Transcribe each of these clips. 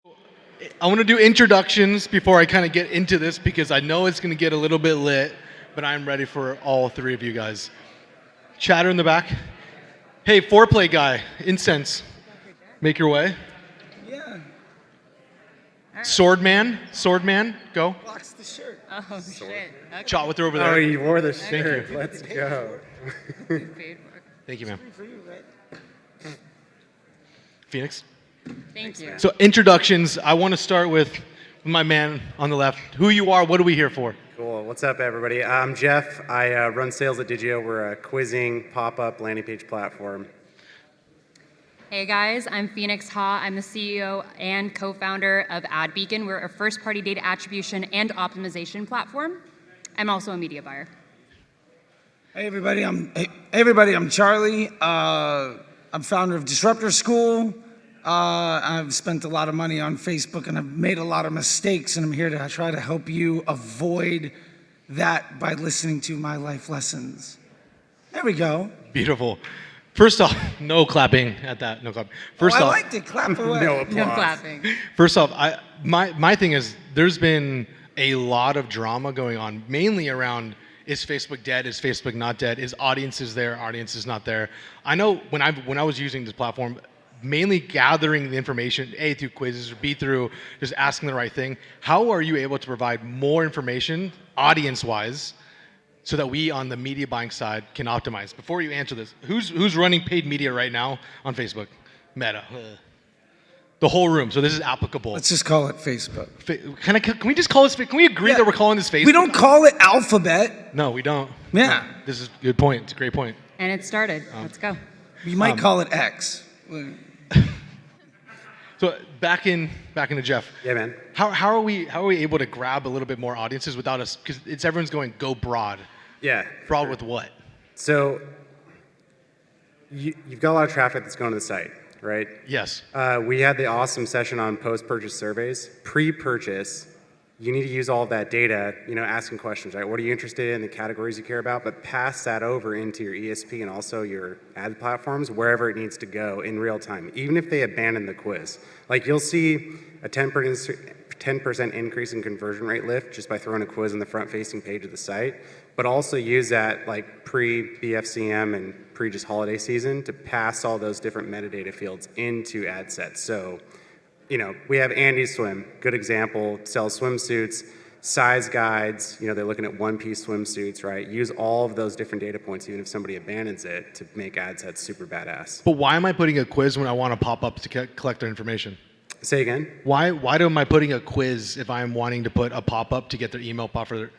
I want to do introductions before I kind of get into this because I know it's going to get a little bit lit, but I'm ready for all three of you guys. Chatter in the back. Hey, foreplay guy, incense. Make your way. Yeah. Swordman, go. Box the shirt. Oh, shit. Okay. Shot with her over there. Oh, you wore the shirt. Thank you. Let's go. Thank you, ma'am. For you, right? Phoenix. Thank you. So introductions, I want to start with my man on the left. Who you are, what are we here for? Cool. What's up, everybody? I'm Jeff. I run sales at Digio. We're a quizzing pop-up landing page platform. Hey guys, I'm Phoenix Ha. I'm the CEO and co-founder of AdBeacon. We're a first-party data attribution and optimization platform. I'm also a media buyer. Hey everybody, I'm Charley. I'm founder of Disruptor School. I've spent a lot of money on Facebook and I've made a lot of mistakes, and I'm here to try to help you avoid that by listening to my life lessons. There we go. Beautiful. First off, no clapping at that. No clapping. First I off, liked it. Clap away. No applause. No clapping. First off, my thing is there's been a lot of drama going on, mainly around is Facebook dead? Is Facebook not dead? Is audiences there? Audiences not there? I know when I was using this platform, mainly gathering the information, A, through quizzes, or B, through just asking the right thing. How are you able to provide more information, audience-wise, so that we on the media buying side can optimize? Before you answer this, who's running paid media right now on Facebook? Meta. The whole room. So this is applicable. Let's just call it Facebook. Can we just call this? Can we agree that we're calling this Facebook? We don't call it Alphabet. No, we don't. Yeah. No, this is a good point. It's a great point. And it started. Let's go. You might call it X. So back into Jeff. Yeah, man. How are we able to grab a little bit more audiences without us? Because everyone's going go broad. Yeah. Broad with what? So you've got a lot of traffic that's going to the site, right? Yes. We had the awesome session on post-purchase surveys. Pre-purchase, you need to use all of that data, asking questions, right? What are you interested in, the categories you care about, but pass that over into your ESP and also your ad platforms, wherever it needs to go in real time, even if they abandon the quiz. Like you'll see a 10% increase in conversion rate lift just by throwing a quiz on the front-facing page of the site, but also use that like pre-BFCM and pre-just holiday season to pass all those different metadata fields into ad sets. So, we have Andy Swim, good example, sells swimsuits, size guides, they're looking at one-piece swimsuits, right? Use all of those different data points, even if somebody abandons it, to make ad sets super badass. But why am I putting a quiz when I want to pop up to collect their information? Say again? Why am I putting a quiz if I'm wanting to put a pop-up to get their email pop for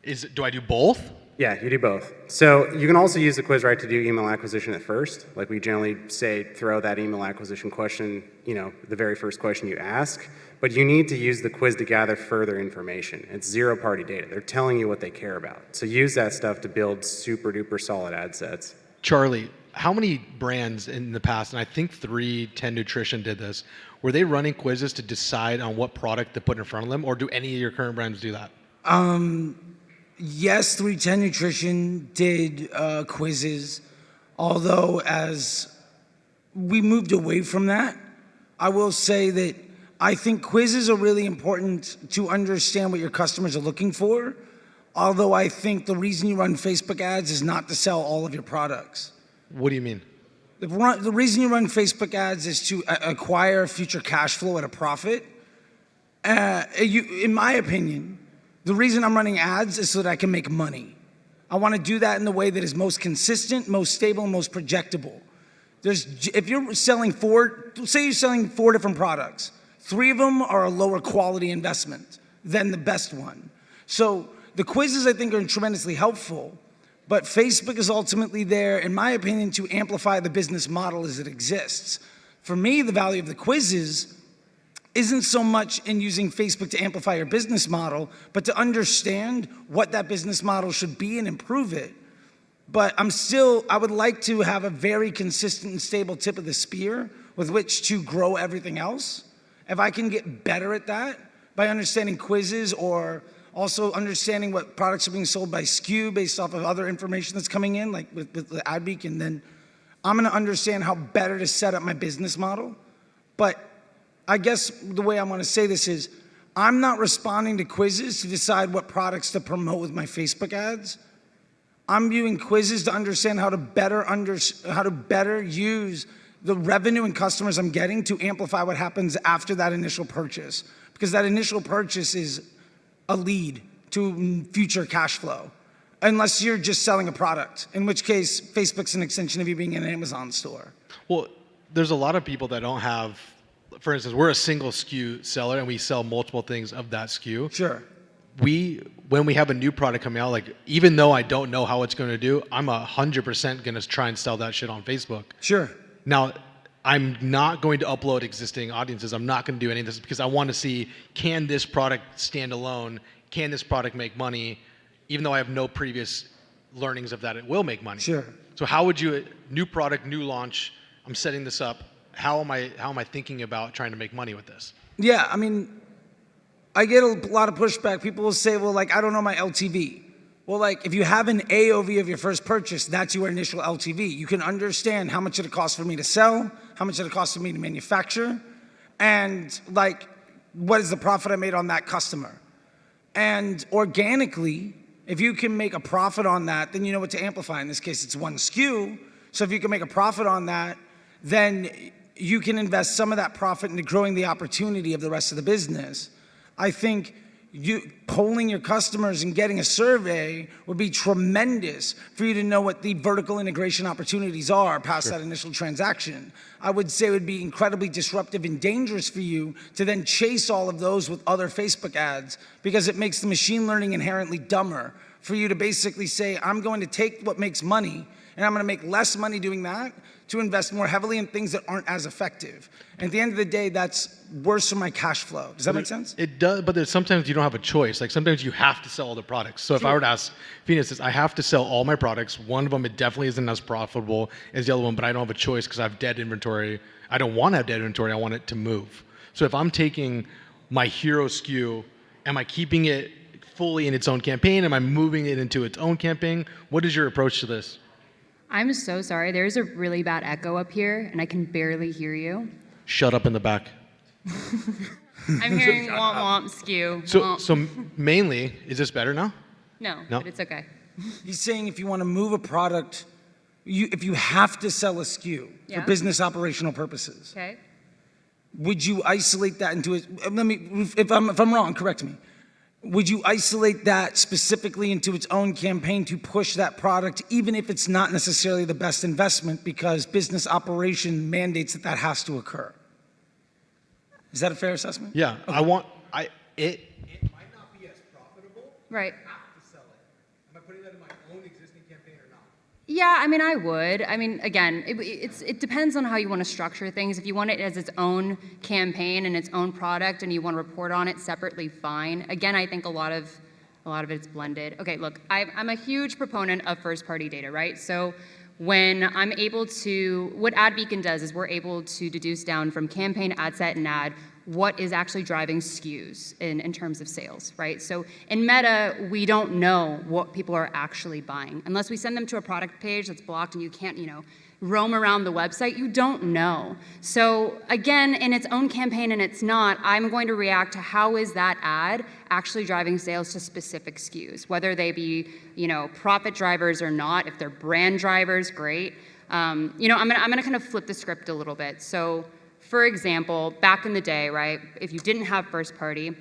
do I do both? Yeah, you do both. So you can also use the quiz, right, to do email acquisition at first. Like we generally say, throw that email acquisition question, the very first question you ask. But you need to use the quiz to gather further information. It's zero-party data. They're telling you what they care about. So use that stuff to build super-duper solid ad sets. Charlie, how many brands in the past, and I think 10 Nutrition did this, were they running quizzes to decide on what product to put in front of them, or do any of your current brands do that? Yes, 310 Nutrition did quizzes, although as we moved away from that, I will say that I think quizzes are really important to understand what your customers are looking for, although I think the reason you run Facebook ads is not to sell all of your products. What do you mean? The reason you run Facebook ads is to acquire future cash flow at a profit. In my opinion, the reason I'm running ads is so that I can make money. I want to do that in the way that is most consistent, most stable, and most projectable. If you're selling say you're selling 4 different products, 3 of them are a lower quality investment than the best one. So the quizzes I think are tremendously helpful, but Facebook is ultimately there, in my opinion, to amplify the business model as it exists. For me, the value of the quizzes isn't so much in using Facebook to amplify your business model, but to understand what that business model should be and improve it. But I would like to have a very consistent and stable tip of the spear with which to grow everything else. If I can get better at that by understanding quizzes or also understanding what products are being sold by SKU based off of other information that's coming in, like with the AdBeacon, then I'm gonna understand how better to set up my business model. But I guess the way I want to say this is, I'm not responding to quizzes to decide what products to promote with my Facebook ads. I'm viewing quizzes to understand how to better use the revenue and customers I'm getting to amplify what happens after that initial purchase. Because that initial purchase is a lead to future cash flow. Unless you're just selling a product, in which case Facebook's an extension of you being in an Amazon store. Well, there's a lot of people that don't have, for instance, we're a single SKU seller and we sell multiple things of that SKU. Sure. When we have a new product coming out, like even though I don't know how it's going to do, I'm 100% going to try and sell that shit on Facebook. Sure. Now, I'm not going to upload existing audiences. I'm not going to do any of this because I want to see, can this product stand alone? Can this product make money? Even though I have no previous learnings of that, it will make money. Sure. So how would you, new product, new launch, I'm setting this up. How am I thinking about trying to make money with this? Yeah, I mean, I get a lot of pushback. People will say, well, like, I don't know my LTV. Well, like, if you have an AOV of your first purchase, that's your initial LTV. You can understand how much it costs for me to sell, how much it costs for me to manufacture, and like, what is the profit I made on that customer? And organically, if you can make a profit on that, then you know what to amplify. In this case, it's one SKU. So if you can make a profit on that, then you can invest some of that profit into growing the opportunity of the rest of the business. I think polling your customers and getting a survey would be tremendous for you to know what the vertical integration opportunities are past that initial transaction. I would say it would be incredibly disruptive and dangerous for you to then chase all of those with other Facebook ads, because it makes the machine learning inherently dumber for you to basically say, I'm going to take what makes money and I'm going to make less money doing that to invest more heavily in things that aren't as effective. And at the end of the day, that's worse for my cash flow. Does that make sense? It does, but there's sometimes you don't have a choice. Like sometimes you have to sell all the products. So if I were to ask Phoenix, I have to sell all my products. One of them, it definitely isn't as profitable as the other one, but I don't have a choice because I have dead inventory. I don't want to have dead inventory. I want it to move. So if I'm taking my hero SKU, am I keeping it fully in its own campaign? Am I moving it into its own campaign? What is your approach to this? I'm so sorry. There's a really bad echo up here, and I can barely hear you. Shut up in the back. I'm hearing womp womp skew. So mainly, is this better now? No, No? but it's okay. He's saying if you want to move a product, if you have to sell a SKU Yeah. for business operational purposes, Okay. would you isolate that into it? If I'm wrong, correct me. Would you isolate that specifically into its own campaign to push that product, even if it's not necessarily the best investment because business operation mandates that has to occur? Is that a fair assessment? Yeah, okay. It might not be as profitable. Right. I have to sell it. Am I putting that in my own existing campaign or not? Yeah, I mean, I would. I mean, again, it depends on how you want to structure things. If you want it as its own campaign and its own product, and you want to report on it separately, fine. Again, I think a lot of it's blended. Okay, look, I'm a huge proponent of first-party data, right? So when I'm able to, what AdBeacon does is we're able to deduce down from campaign, ad set, and ad what is actually driving SKUs in terms of sales, right? So in Meta, we don't know what people are actually buying. Unless we send them to a product page that's blocked and you can't, roam around the website, you don't know. So again, in its own campaign and it's not, I'm going to react to how is that ad actually driving sales to specific SKUs, whether they be, profit drivers or not. If they're brand drivers, great. I'm gonna kind of flip the script a little bit. So for example, back in the day, right, if you didn't have first party,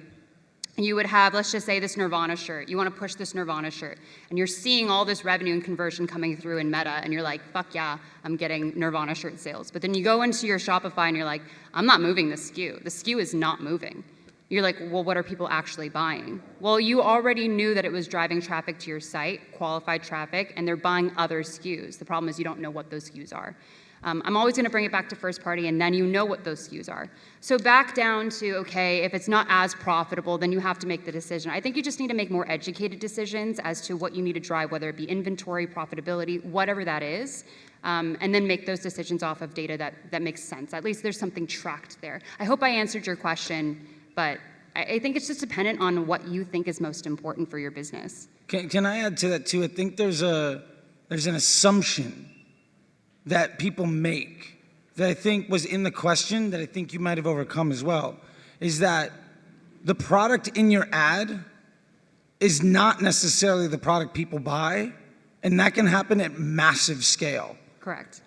you would have, let's just say, this Nirvana shirt. You want to push this Nirvana shirt. And you're seeing all this revenue and conversion coming through in Meta, and you're like, fuck yeah, I'm getting Nirvana shirt sales. But then you go into your Shopify, and you're like, I'm not moving the SKU. The SKU is not moving. You're like, well, what are people actually buying? Well, you already knew that it was driving traffic to your site, qualified traffic, and they're buying other SKUs. The problem is you don't know what those SKUs are. I'm always going to bring it back to first party, and then you know what those SKUs are. So back down to, okay, if it's not as profitable, then you have to make the decision. I think you just need to make more educated decisions as to what you need to drive, whether it be inventory, profitability, whatever that is, and then make those decisions off of data that makes sense. At least there's something tracked there. I hope I answered your question, but I think it's just dependent on what you think is most important for your business. Can I add to that too? I think there's an assumption that people make that I think was in the question that I think you might have overcome as well, is that the product in your ad is not necessarily the product people buy, and that can happen at massive scale. Correct.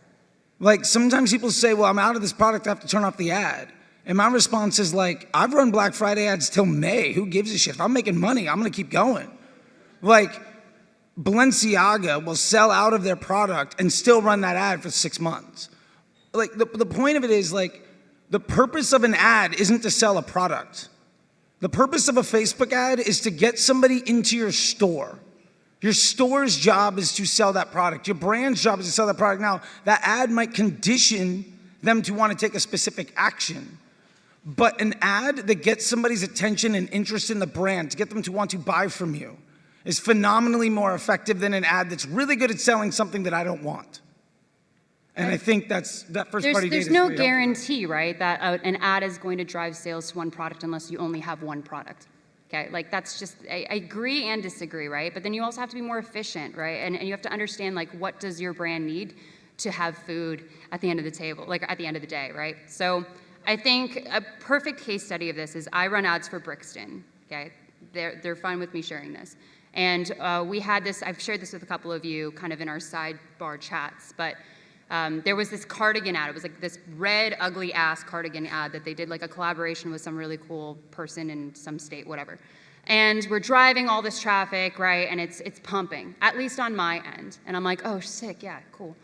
Like sometimes people say, well, I'm out of this product, I have to turn off the ad. And my response is like, I've run Black Friday ads till May, who gives a shit? If I'm making money, I'm gonna keep going. Like, Balenciaga will sell out of their product and still run that ad for 6 months. Like, the point of it is like, the purpose of an ad isn't to sell a product. The purpose of a Facebook ad is to get somebody into your store. Your store's job is to sell that product. Your brand's job is to sell that product. Now, that ad might condition them to want to take a specific action. But an ad that gets somebody's attention and interest in the brand, to get them to want to buy from you, is phenomenally more effective than an ad that's really good at selling something that I don't want. And I think that first party data There's is no pretty helpful. guarantee, right, that an ad is going to drive sales to one product unless you only have one product. Okay, like that's just, I agree and disagree, right? But then you also have to be more efficient, right? And you have to understand, like, what does your brand need to have food at the end of the table, like at the end of the day, right? So I think a perfect case study of this is I run ads for Brixton, okay? They're fine with me sharing this. And we had this, I've shared this with a couple of you kind of in our sidebar chats, but there was this cardigan ad. It was like this red, ugly ass cardigan ad that they did like a collaboration with some really cool person in some state, whatever. And we're driving all this traffic, right? And it's pumping, at least on my end. And I'm like, oh, sick, yeah, cool.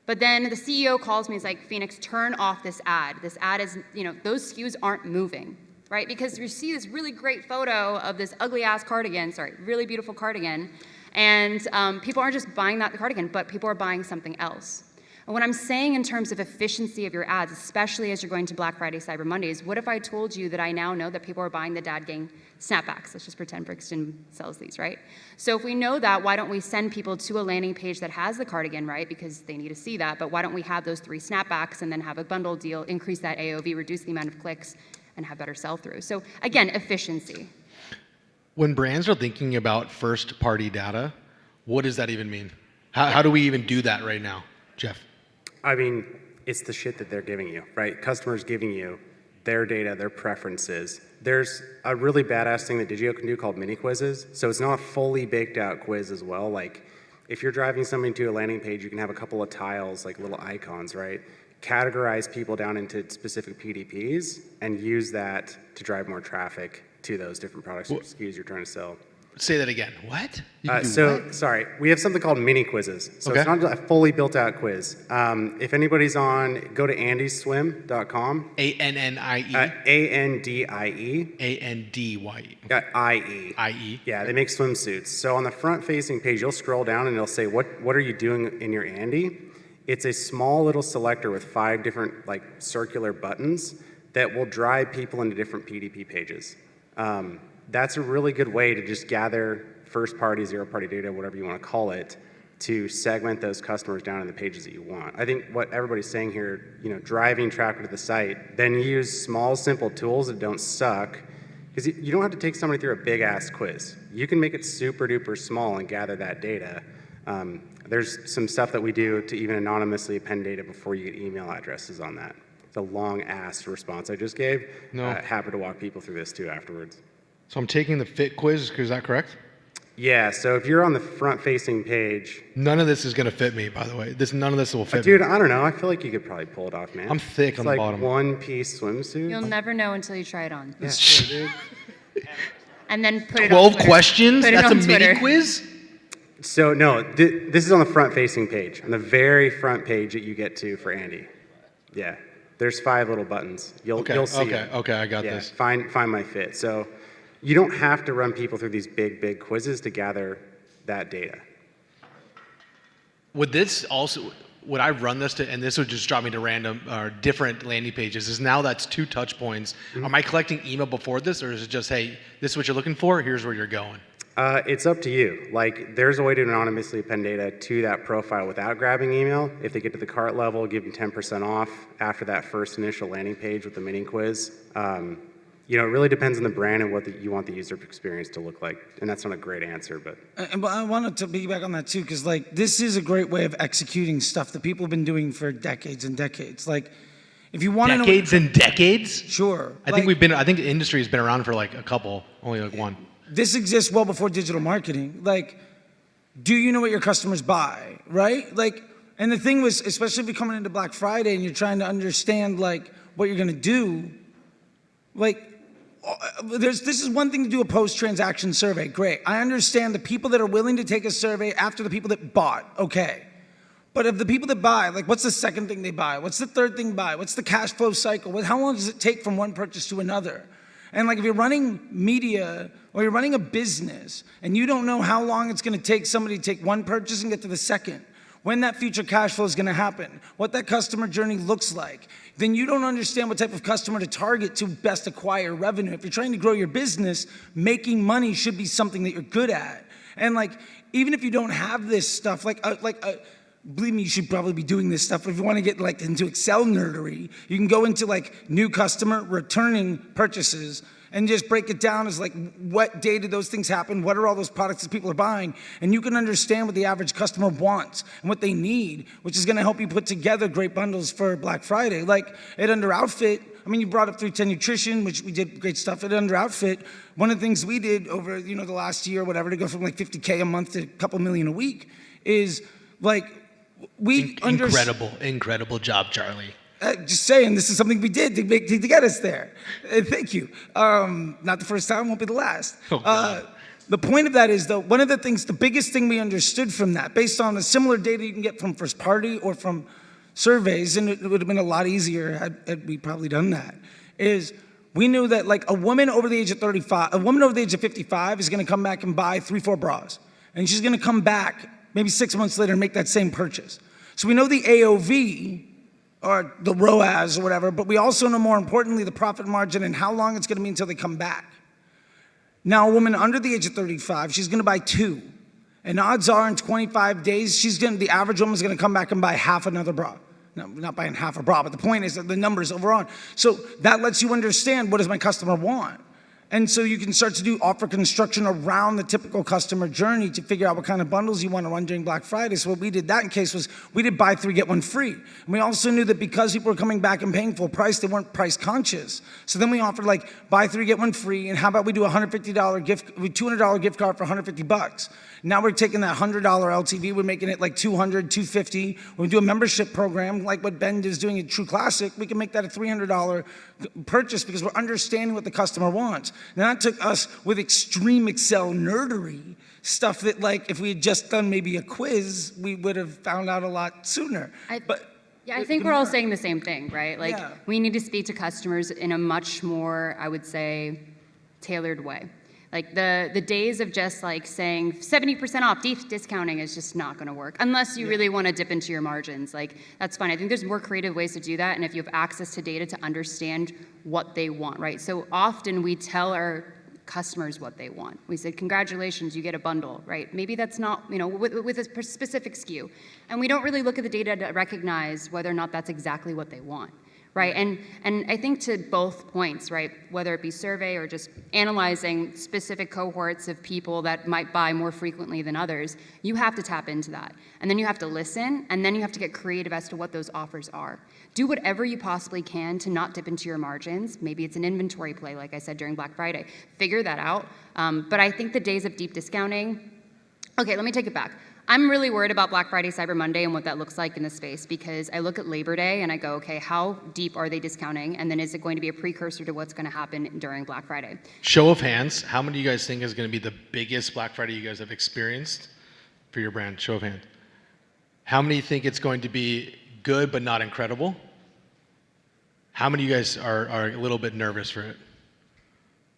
But then the CEO calls me, he's like, Phoenix, turn off this ad. This ad is, those SKUs aren't moving, right? Because you see this really great photo of this ugly ass cardigan, really beautiful cardigan. And people aren't just buying that cardigan, but people are buying something else. And what I'm saying in terms of efficiency of your ads, especially as you're going to Black Friday, Cyber Mondays, what if I told you that I now know that people are buying the Dad Gang snapbacks? Let's just pretend Brixton sells these, right? So if we know that, why don't we send people to a landing page that has the cardigan, right? Because they need to see that, but why don't we have those 3 snapbacks and then have a bundle deal, increase that AOV, reduce the amount of clicks, and have better sell-through. So again, efficiency. When brands are thinking about first-party data, what does that even mean? How do we even do that right now, Jeff? I mean, it's the shit that they're giving you, right? Customers giving you their data, their preferences. There's a really badass thing that Digio can do called mini quizzes. So it's not a fully baked out quiz as well. Like if you're driving somebody to a landing page, you can have a couple of tiles, like little icons, right? Categorize people down into specific PDPs and use that to drive more traffic to those different products or SKUs you're trying to sell. Say that again. What? Sorry, we have something called mini quizzes. So Okay. it's not a fully built out quiz. If anybody's on, go to andyswim.com. A-N-N-I-E? A-N-D-I-E. A-N-D-Y-E. I-E. I-E? Yeah, they make swimsuits. So on the front facing page, you'll scroll down and it'll say, what are you doing in your Andy? It's a small little selector with 5 different like circular buttons that will drive people into different PDP pages. That's a really good way to just gather first-party, zero-party data, whatever you want to call it, to segment those customers down in the pages that you want. I think what everybody's saying here, driving traffic to the site, then use small, simple tools that don't suck, because you don't have to take somebody through a big-ass quiz. You can make it super-duper small and gather that data. There's some stuff that we do to even anonymously append data before you get email addresses on that. It's a long-ass response I just gave. No. Happy to walk people through this, too, afterwards. So I'm taking the fit quiz, is that correct? Yeah, so if you're on the front-facing page... None of this is going to fit me, by the way. None of this will fit Dude, me. I don't know. I feel like you could probably pull it off, man. I'm thick it's on the like bottom. one-piece swimsuit. You'll never know until you try it on. Yeah, dude. And then put it 12 on Twitter. questions? Put it That's a on Twitter. mini quiz? So, no, this is on the front-facing page, on the very front page that you get to for Andy. Yeah, there's 5 little buttons. You'll see it. Okay, I got Yeah, this. find my fit. So you don't have to run people through these big quizzes to gather that data. Would I run this and this would just drop me to random or different landing pages? Now that's 2 touch points. Mm-hmm. Am I collecting email before this, or is it just, hey, this is what you're looking for, here's where you're going? It's up to you. Like, there's a way to anonymously append data to that profile without grabbing email. If they get to the cart level, give them 10% off after that first initial landing page with the mini quiz. It really depends on the brand and what you want the user experience to look like. And that's not a great answer, but. But I wanted to piggyback on that too, because like this is a great way of executing stuff that people have been doing for decades and decades. Like, if you want to know Decades and decades? Sure. I think the industry has been around for like a couple, only like one. This exists well before digital marketing. Like, do you know what your customers buy, right? Like, and the thing was, especially if you're coming into Black Friday and you're trying to understand like what you're gonna do, like, this is one thing to do a post-transaction survey, great. I understand the people that are willing to take a survey after the people that bought, okay. But of the people that buy, like what's the second thing they buy? What's the third thing buy? What's the cash flow cycle? How long does it take from one purchase to another? And like if you're running media or you're running a business and you don't know how long it's gonna take somebody to take one purchase and get to the second, when that future cash flow is gonna happen, what that customer journey looks like, then you don't understand what type of customer to target to best acquire revenue. If you're trying to grow your business, making money should be something that you're good at. And like, even if you don't have this stuff, believe me, you should probably be doing this stuff. If you want to get like into Excel nerdery, you can go into like new customer, returning purchases, and just break it down as like what day did those things happen, what are all those products that people are buying, and you can understand what the average customer wants and what they need, which is gonna help you put together great bundles for Black Friday. Like at Under Outfit, I mean, you brought up 310 Nutrition, which we did great stuff at Under Outfit. One of the things we did over the last year or whatever to go from like 50K a month to a couple million a week is like, Incredible job, Charlie. Just saying, this is something we did to get us there. Thank you. Not the first time, won't be the last. Oh, God. The point of that is, though, one of the things, the biggest thing we understood from that, based on a similar data you can get from first party or from surveys, and it would have been a lot easier had we probably done that, is we knew that like a woman over the age of 35, a woman over the age of 55 is gonna come back and buy 3-4 bras. And she's gonna come back maybe 6 months later and make that same purchase. So we know the AOV, or the ROAS or whatever, but we also know more importantly the profit margin and how long it's gonna be until they come back. Now a woman under the age of 35, she's gonna buy 2. And odds are in 25 days, the average woman's gonna come back and buy half another bra. No, not buying half a bra, but the point is that the numbers overall. So that lets you understand, what does my customer want? And so you can start to do offer construction around the typical customer journey to figure out what kind of bundles you want to run during Black Friday. So what we did that in case was we did buy 3, get 1 free. And we also knew that because people were coming back and paying full price, they weren't price conscious. So then we offered like buy 3, get 1 free, and how about we do a $200 gift card for $150. Now we're taking that $100 LTV, we're making it like $200, $250. When we do a membership program like what Ben is doing at True Classic, we can make that a $300 purchase because we're understanding what the customer wants. Now that took us with extreme Excel nerdery, stuff that like if we had just done maybe a quiz, we would have found out a lot sooner. I think we're all saying the same thing, right? Like we need to speak to customers in a much more, I would say, tailored way. Like the days of just like saying 70% off, deep discounting is just not gonna work unless you really wanna dip into your margins. Like that's fine. I think there's more creative ways to do that, and if you have access to data to understand what they want, right? So often we tell our customers what they want. We say, congratulations, you get a bundle, right? Maybe that's not, with a specific SKU. And we don't really look at the data to recognize whether or not that's exactly what they want. Right, and I think to both points, right, whether it be survey or just analyzing specific cohorts of people that might buy more frequently than others, you have to tap into that. And then you have to listen, and then you have to get creative as to what those offers are. Do whatever you possibly can to not dip into your margins. Maybe it's an inventory play, like I said, during Black Friday. Figure that out. But I think the days of deep discounting, okay, let me take it back. I'm really worried about Black Friday, Cyber Monday, and what that looks like in the space because I look at Labor Day and I go, okay, how deep are they discounting? And then is it going to be a precursor to what's going to happen during Black Friday? Show of hands, how many of you guys think is going to be the biggest Black Friday you guys have experienced for your brand? Show of hands. How many think it's going to be good but not incredible? How many of you guys are a little bit nervous for it?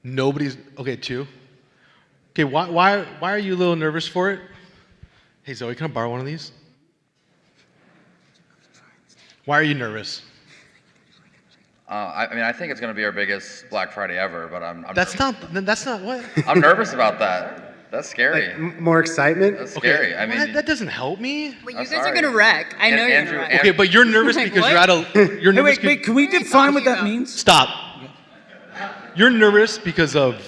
Nobody's, okay, 2. Okay, why are you a little nervous for it? Hey Zoe, can I borrow one of these? Why are you nervous? I think it's going to be our biggest Black Friday ever, but I'm That's not what? I'm nervous about that. That's scary. More excitement? That's scary. Okay, I mean, that doesn't help me. Well, you guys are going to wreck. I know you're going to wreck. Okay, but you're nervous because you're at a. You're nervous. Wait, can we define what that means? Stop. you're nervous because of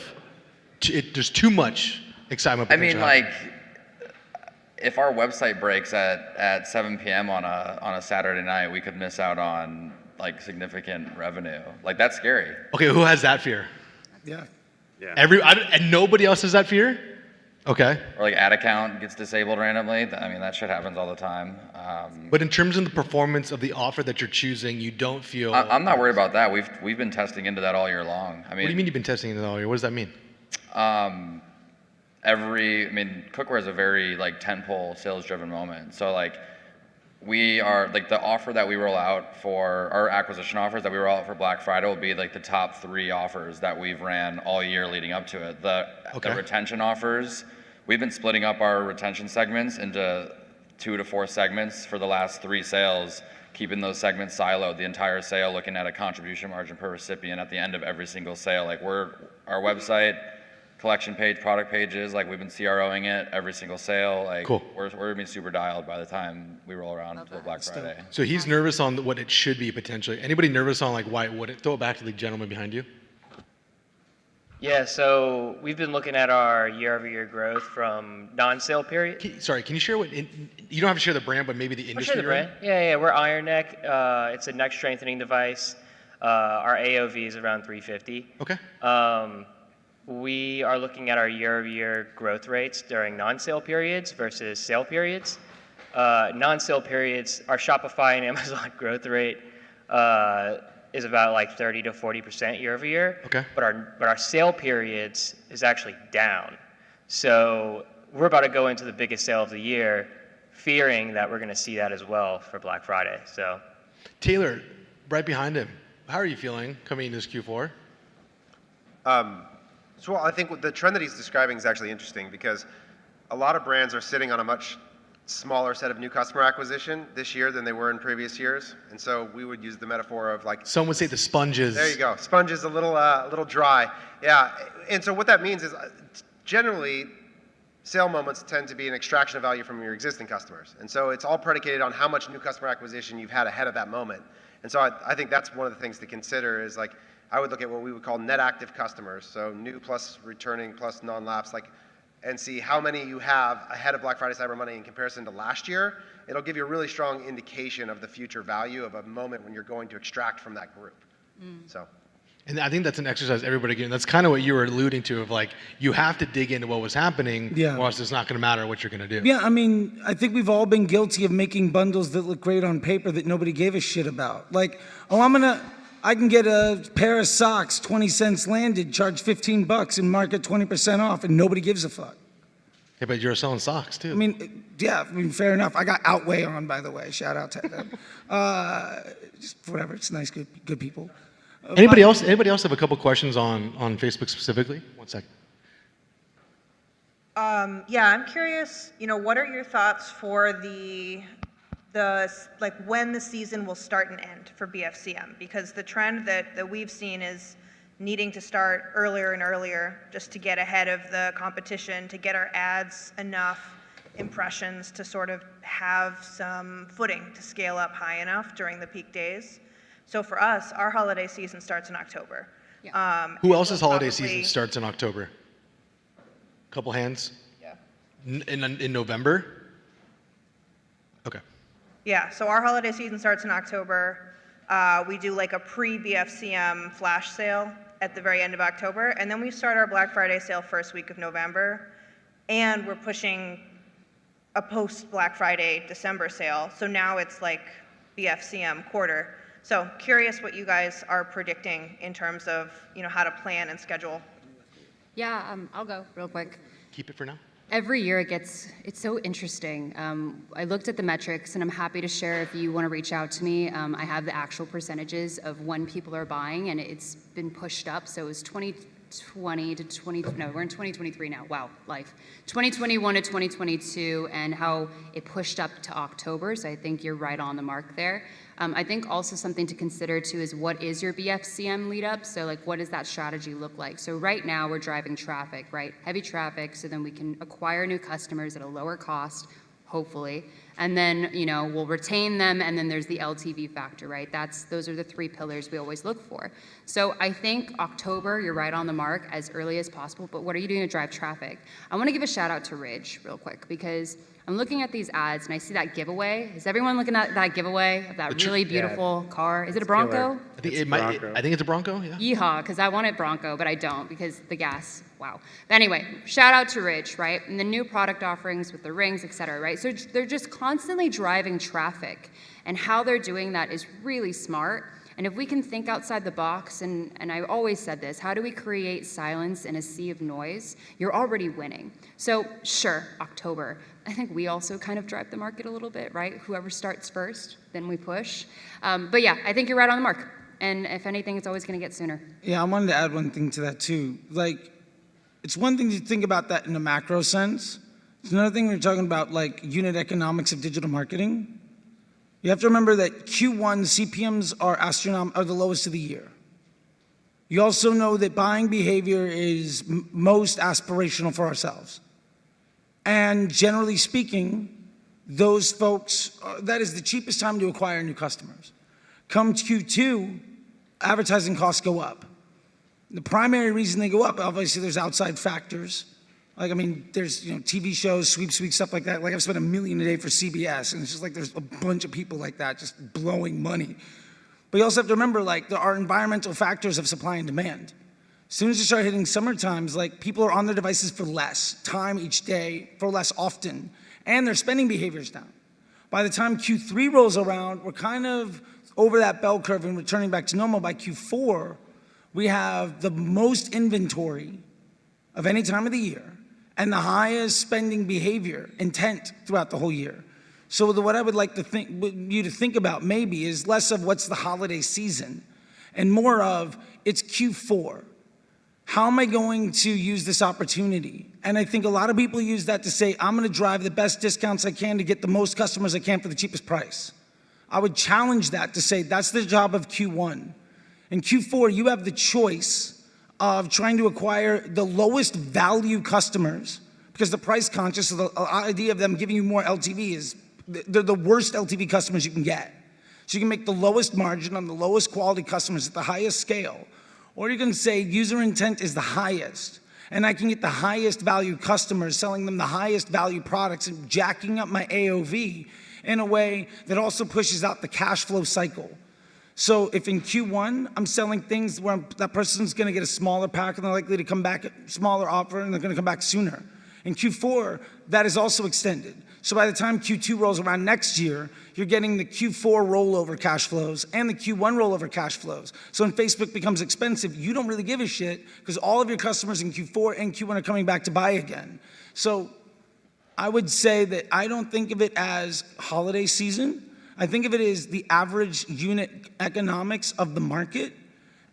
there's too much excitement. I mean, potential like, happening. if our website breaks at 7 p.m. on a Saturday night, we could miss out on like significant revenue. Like, that's scary. Okay, who has that fear? Yeah. Yeah. And nobody else has that fear? Okay. Or like ad account gets disabled randomly. I mean, that shit happens all the time. But in terms of the performance of the offer that you're choosing, you don't feel. I'm not worried about that. We've been testing into that all year long. I mean, What do you mean you've been testing it all year? What does that mean? Cookware is a very like tentpole sales driven moment. So like we are like the offer that we roll out for our acquisition offers that we roll out for Black Friday will be like the top 3 offers that we've ran all year leading up to it. The retention offers, we've been splitting up our retention segments into 2 to 4 segments for the last 3 sales, keeping those segments siloed the entire sale, looking at a contribution margin per recipient at the end of every single sale. Like our website, collection page, product pages, like we've been CROing it every single sale. Like Cool. we're gonna be super dialed by the time we roll around to Black Friday. So he's nervous on what it should be potentially. Anybody nervous on like why it wouldn't? Throw it back to the gentleman behind you. Yeah, so we've been looking at our year-over-year growth from non-sale period. Can you share what? You don't have to share the brand, but maybe the I'll industry. share the you're in? brand. Yeah, we're Iron Neck. It's a neck strengthening device. Our AOV is around 350. Okay. We are looking at our year-over-year growth rates during non-sale periods versus sale periods. Non-sale periods, our Shopify and Amazon growth rate is about like 30 to 40% year-over-year. Okay. But our sale periods is actually down. So we're about to go into the biggest sale of the year, fearing that we're going to see that as well for Black Friday. So, Taylor, right behind him. How are you feeling coming into this Q4? So I think the trend that he's describing is actually interesting because a lot of brands are sitting on a much smaller set of new customer acquisition this year than they were in previous years. And so we would use the metaphor of like... Some would say the sponges. There you go. Sponge is a little dry. Yeah. And so what that means is generally sale moments tend to be an extraction of value from your existing customers. And so it's all predicated on how much new customer acquisition you've had ahead of that moment. And so I think that's one of the things to consider is like, I would look at what we would call net active customers. So new plus returning plus non-lapse, like, and see how many you have ahead of Black Friday, Cyber Monday in comparison to last year. It'll give you a really strong indication of the future value of a moment when you're going to extract from that group. So. And I think that's an exercise everybody getting. That's kind of what you were alluding to of like, you have to dig into what was happening, Yeah. or else it's not going to matter what you're going to do. Yeah, I mean, I think we've all been guilty of making bundles that look great on paper that nobody gave a shit about. Like, I can get a pair of socks, 20 cents landed, charge $15 and mark it 20% off, and nobody gives a fuck. Yeah, but you're selling socks too. I mean, fair enough. I got Outweigh on, by the way. Shout out to them. Just whatever. It's nice, good people. Anybody else have a couple questions on Facebook specifically? 1 second. Yeah, I'm curious, what are your thoughts for the like when the season will start and end for BFCM? Because the trend that we've seen is needing to start earlier and earlier just to get ahead of the competition, to get our ads enough impressions to sort of have some footing to scale up high enough during the peak days. So for us, our holiday season starts in October. Yeah. Who else's we'll holiday probably- season starts in October? Couple hands. Yeah. In November. Okay. Yeah, so our holiday season starts in October. We do like a pre-BFCM flash sale at the very end of October, and then we start our Black Friday sale first week of November, and we're pushing a post-Black Friday December sale. So now it's like BFCM quarter. So curious what you guys are predicting in terms of how to plan and schedule. Yeah, I'll go real quick. Keep it for now. Every year it's so interesting. I looked at the metrics and I'm happy to share if you want to reach out to me. I have the actual percentages of when people are buying and it's been pushed up. So it was 2020 to we're in 2023 now. Wow, life. 2021 to 2022 and how it pushed up to October. So I think you're right on the mark there. I think also something to consider too is what is your BFCM lead up? So like what does that strategy look like? So right now we're driving traffic, right? Heavy traffic so then we can acquire new customers at a lower cost. hopefully. And then, we'll retain them, and then there's the LTV factor, right? Those are the 3 pillars we always look for. So I think October, you're right on the mark, as early as possible, but what are you doing to drive traffic? I want to give a shout out to Ridge real quick, because I'm looking at these ads and I see that giveaway. Is everyone looking at that giveaway of that really beautiful car? Is it a Bronco? I think I think it's a Bronco. Yeah. Yeehaw, because I want it Bronco, but I don't because the gas. Wow. But anyway, shout out to Ridge, right? And the new product offerings with the rings, et cetera, right? So they're just constantly driving traffic, and how they're doing that is really smart. And if we can think outside the box, and I always said this, how do we create silence in a sea of noise? You're already winning. So sure, October. I think we also kind of drive the market a little bit, right? Whoever starts first, then we push. But yeah, I think you're right on the mark. And if anything, it's always going to get sooner. Yeah, I wanted to add one thing to that too. Like, it's one thing to think about that in a macro sense. It's another thing when you're talking about like unit economics of digital marketing. You have to remember that Q1 CPMs are the lowest of the year. You also know that buying behavior is most aspirational for ourselves. And generally speaking, those folks, that is the cheapest time to acquire new customers. Come Q2, advertising costs go up. The primary reason they go up, obviously there's outside factors. Like, I mean, there's, TV shows, sweeps, stuff like that. Like, I've spent $1 million a day for CBS, and it's just like there's a bunch of people like that just blowing money. But you also have to remember, like, there are environmental factors of supply and demand. As soon as you start hitting summer times, like, people are on their devices for less time each day, for less often, and their spending behavior's down. By the time Q3 rolls around, we're kind of over that bell curve and returning back to normal. By Q4, we have the most inventory of any time of the year, and the highest spending behavior, intent throughout the whole year. So what I would like you to think about maybe is less of what's the holiday season and more of it's Q4. How am I going to use this opportunity? And I think a lot of people use that to say, I'm gonna drive the best discounts I can to get the most customers I can for the cheapest price. I would challenge that to say that's the job of Q1. In Q4, you have the choice of trying to acquire the lowest value customers, because the price conscious, so the idea of them giving you more LTV is, they're the worst LTV customers you can get. So you can make the lowest margin on the lowest quality customers at the highest scale. Or you can say user intent is the highest, and I can get the highest value customers, selling them the highest value products and jacking up my AOV in a way that also pushes out the cash flow cycle. So if in Q1, I'm selling things where that person's gonna get a smaller pack and they're likely to come back at smaller offer and they're gonna come back sooner. In Q4, that is also extended. So by the time Q2 rolls around next year, you're getting the Q4 rollover cash flows and the Q1 rollover cash flows. So when Facebook becomes expensive, you don't really give a shit because all of your customers in Q4 and Q1 are coming back to buy again. So I would say that I don't think of it as holiday season. I think of it as the average unit economics of the market,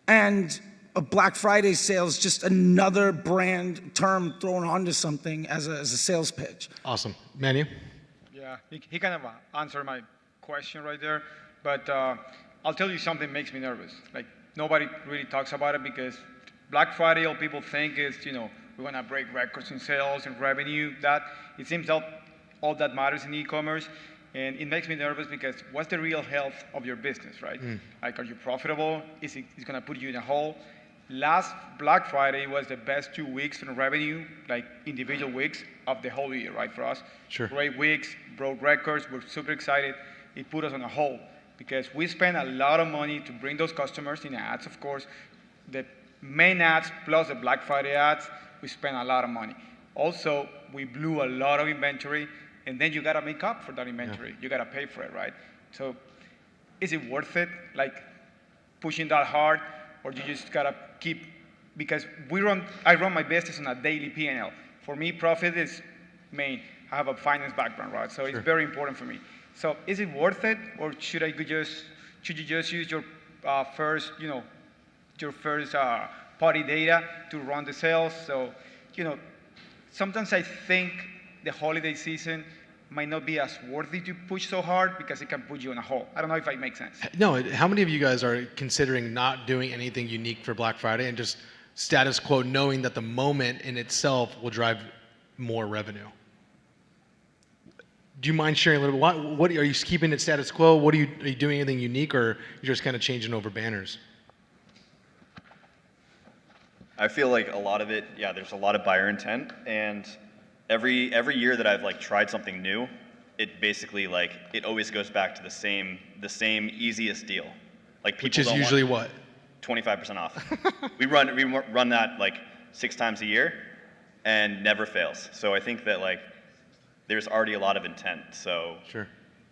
and a Black Friday sale is just another brand term thrown onto something as a sales pitch. Awesome. Manu? Yeah, he kind of answered my question right there, but I'll tell you something makes me nervous. Like, nobody really talks about it because Black Friday, all people think is, we're gonna break records in sales and revenue. That, it seems all that matters in e-commerce. And it makes me nervous because what's the real health of your business, right? Like, are you profitable? Is it gonna put you in a hole? Last Black Friday was the best 2 weeks in revenue, like individual weeks of the whole year, right, for us. Sure. Great weeks, broke records, we're super excited. It put us on a hole because we spent a lot of money to bring those customers in ads, of course. The main ads plus the Black Friday ads, we spent a lot of money. Also, we blew a lot of inventory, and then you gotta make up for that inventory. You gotta pay for it, right? So is it worth it, like pushing that hard, or you just gotta keep, because I run my business on a daily P&L. For me, profit is main. I have a finance background, right? So it's very important for me. So is it worth it, or should you just use your first party data to run the sales? So, sometimes I think the holiday season might not be as worthy to push so hard because it can put you in a hole. I don't know if it makes sense. No, how many of you guys are considering not doing anything unique for Black Friday and just status quo, knowing that the moment in itself will drive more revenue? Do you mind sharing a little bit? What are you keeping it status quo? Are you doing anything unique, or you're just kind of changing over banners? I feel like a lot of it, yeah, there's a lot of buyer intent, and every year that I've like tried something new, it basically like it always goes back to the same easiest deal. Like people Which is don't usually want what? 25% off. we run that like 6 times a year, and never fails. So I think that like there's already a lot of intent. So Sure.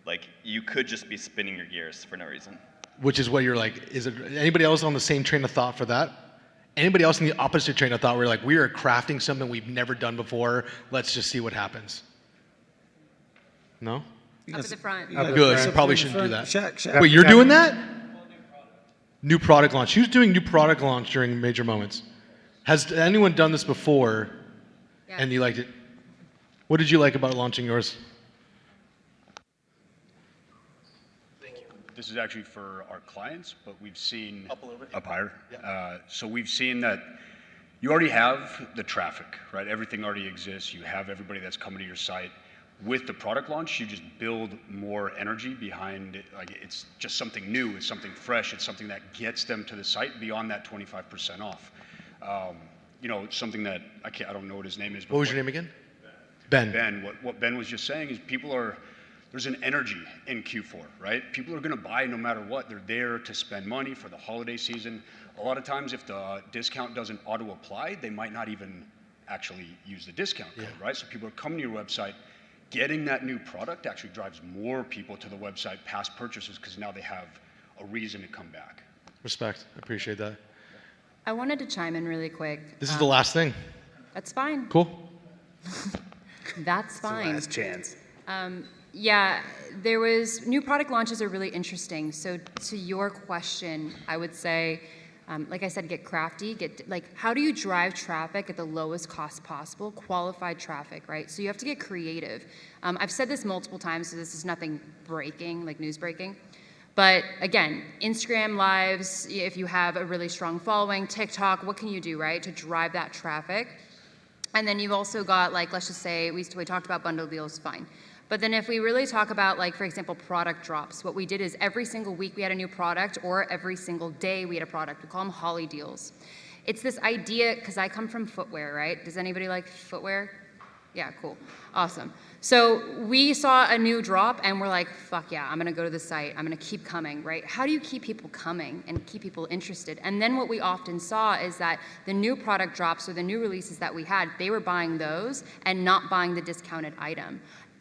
like you could just be spinning your gears for no reason. Which is what you're like, is it anybody else on the same train of thought for that? Anybody else in the opposite train of thought where like, we are crafting something we've never done before, let's just see what happens? No? Up at the front. Good, you probably shouldn't do that. Shaq. Wait, you're doing that? New product launch. Who's doing new product launch during major moments? Has anyone done this before and you liked it? What did you like about launching yours? This is actually for our clients, but we've seen up higher. So we've seen that you already have the traffic, right? Everything already exists. You have everybody that's coming to your site. With the product launch, you just build more energy behind it. Like it's just something new, it's something fresh, it's something that gets them to the site beyond that 25% off. You know, something that I don't know what his name is. But What was your name again? Ben. Ben, what Ben was just saying is there's an energy in Q4, right? People are gonna buy no matter what. They're there to spend money for the holiday season. A lot of times if the discount doesn't auto-apply, they might not even actually use the discount code, right? So people are coming to your website. Getting that new product actually drives more people to the website, past purchases, because now they have a reason to come back. Respect, I appreciate that. I wanted to chime in really quick. This is the last thing. That's fine. Cool. That's fine. Last chance. Yeah, there was new product launches are really interesting. So to your question, I would say, like I said, get crafty. How do you drive traffic at the lowest cost possible? Qualified traffic, right? So you have to get creative. I've said this multiple times, so this is nothing breaking, like news breaking. But again, Instagram Lives, if you have a really strong following, TikTok, what can you do, right, to drive that traffic? And then you've also got, like, let's just say, we talked about bundle deals, fine. But then if we really talk about, like, for example, product drops, what we did is every single week we had a new product, or every single day we had a product. We call them Holly deals. It's this idea, because I come from footwear, right? Does anybody like footwear? Yeah, cool. Awesome. So we saw a new drop and we're like, fuck yeah, I'm gonna go to the site. I'm gonna keep coming, right? How do you keep people coming and keep people interested? And then what we often saw is that the new product drops or the new releases that we had, they were buying those and not buying the discounted item.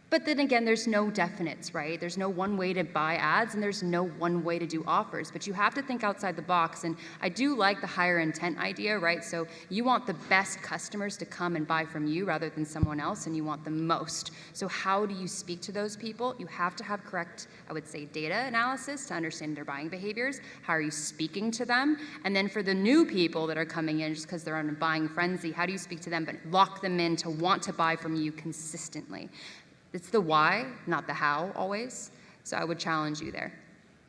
But then again, there's no definites, right? There's no one way to buy ads and there's no one way to do offers, but you have to think outside the box. And I do like the higher intent idea, right? So you want the best customers to come and buy from you rather than someone else, and you want the most. So how do you speak to those people? You have to have correct, I would say, data analysis to understand their buying behaviors. How are you speaking to them? And then for the new people that are coming in just because they're on a buying frenzy, how do you speak to them but lock them in to want to buy from you consistently? It's the why, not the how, always. So I would challenge you there.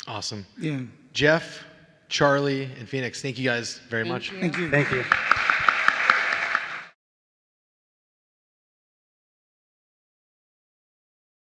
Awesome. Yeah. Jeff, Charlie, and Phoenix, thank you guys very much. You. Thank you. Thank you.